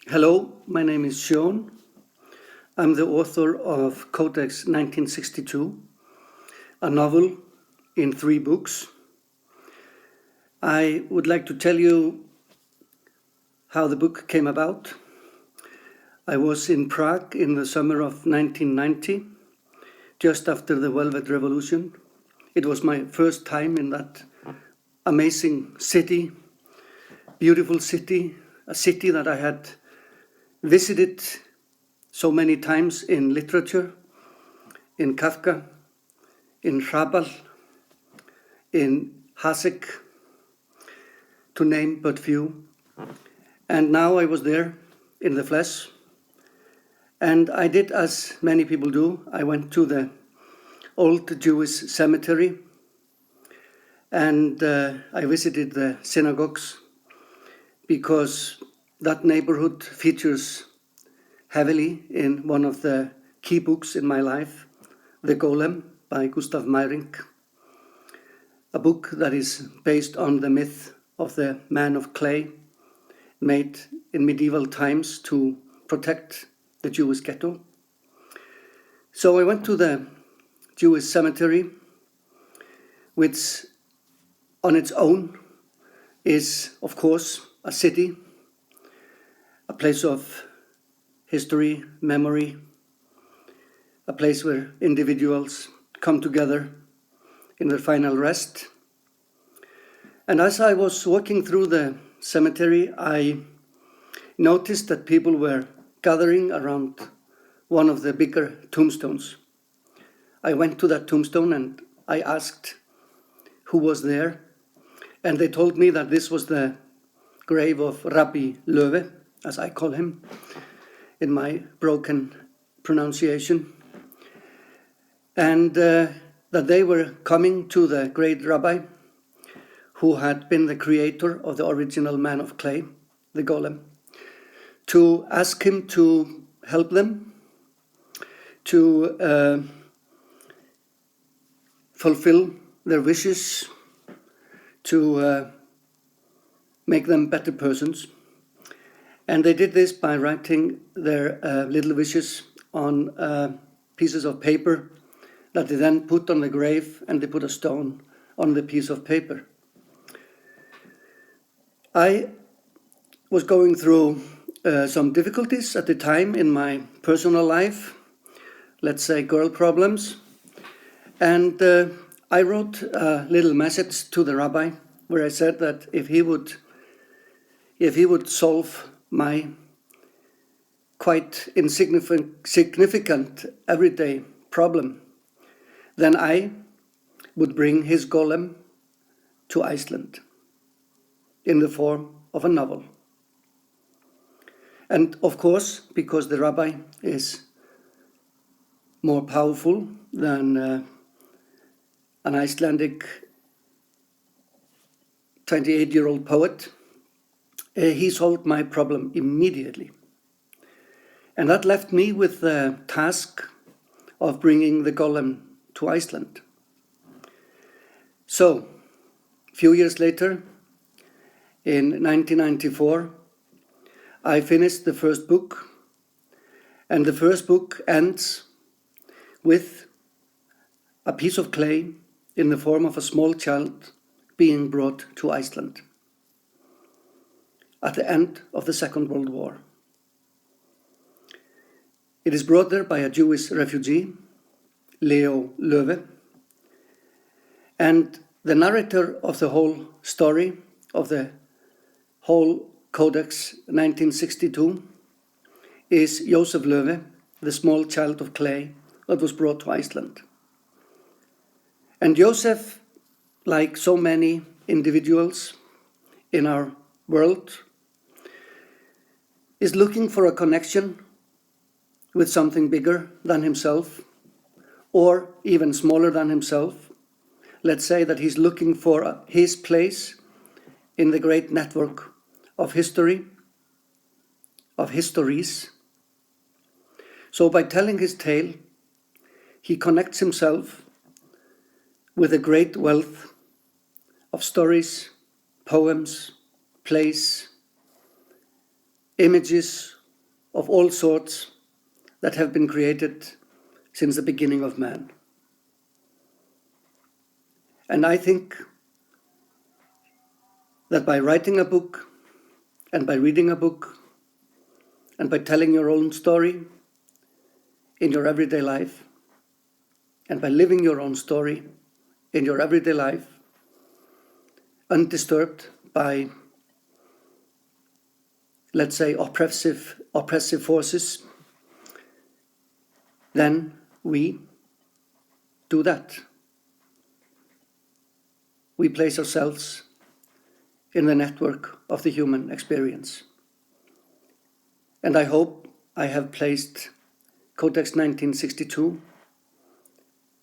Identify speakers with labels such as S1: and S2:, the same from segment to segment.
S1: Hello, my name is Sjón. I'm the author of Codex 1962, a novel in 3 books. I would like to tell you how the book came about. I was in Prague in the summer of 1990, just after the Velvet Revolution. It was my first time in that amazing city, beautiful city, a city that I had visited so many times in literature, in Kafka, in Hrabal, in Hasek, to name but few. And now I was there in the flesh. And I did as many people do. I went to the old Jewish cemetery and I visited the synagogues because that neighborhood features heavily in one of the key books in my life, The Golem by Gustav Meyrink, a book that is based on the myth of the man of clay made in medieval times to protect the Jewish ghetto. So I went to the Jewish cemetery, which on its own is, of course, a city, a place of history, memory, a place where individuals come together in their final rest. And as I was walking through the cemetery, I noticed that people were gathering around one of the bigger tombstones. I went to that tombstone and I asked who was there, and they told me that this was the grave of Rabbi Löwe, as I call him in my broken pronunciation, and that they were coming to the great rabbi who had been the creator of the original man of clay, the golem, to ask him to help them to fulfill their wishes, to make them better persons. And they did this by writing their little wishes on pieces of paper that they then put on the grave, and they put a stone on the piece of paper. I was going through some difficulties at the time in my personal life, let's say girl problems, and I wrote a little message to the rabbi where I said that if he would solve my quite insignificant everyday problem, then I would bring his golem to Iceland in the form of a novel. And of course, because the rabbi is more powerful than an Icelandic 28-year-old poet, he solved my problem immediately. And that left me with the task of bringing the golem to Iceland. So, a few years later, in 1994, I finished the first book, and the first book ends with a piece of clay in the form of a small child being brought to Iceland at the end of the Second World War. It is brought there by a Jewish refugee, Leo Löwe, and the narrator of the whole story, of the whole Codex 1962, is Joseph Löwe, the small child of clay that was brought to Iceland. And Joseph, like so many individuals in our world, is looking for a connection with something bigger than himself, or even smaller than himself. Let's say that he's looking for his place in the great network of history, of histories. So by telling his tale, he connects himself with a great wealth of stories, poems, plays, images of all sorts that have been created since the beginning of man. And I think that by writing a book, and by reading a book, and by telling your own story in your everyday life, and by living your own story in your everyday life, undisturbed by, let's say, oppressive forces, then we do that. We place ourselves in the network of the human experience. And I hope I have placed Codex 1962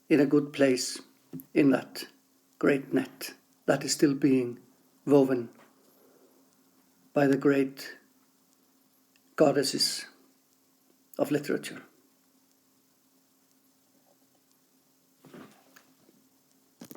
S1: in a good place in that great net that is still being woven by the great goddesses of literature.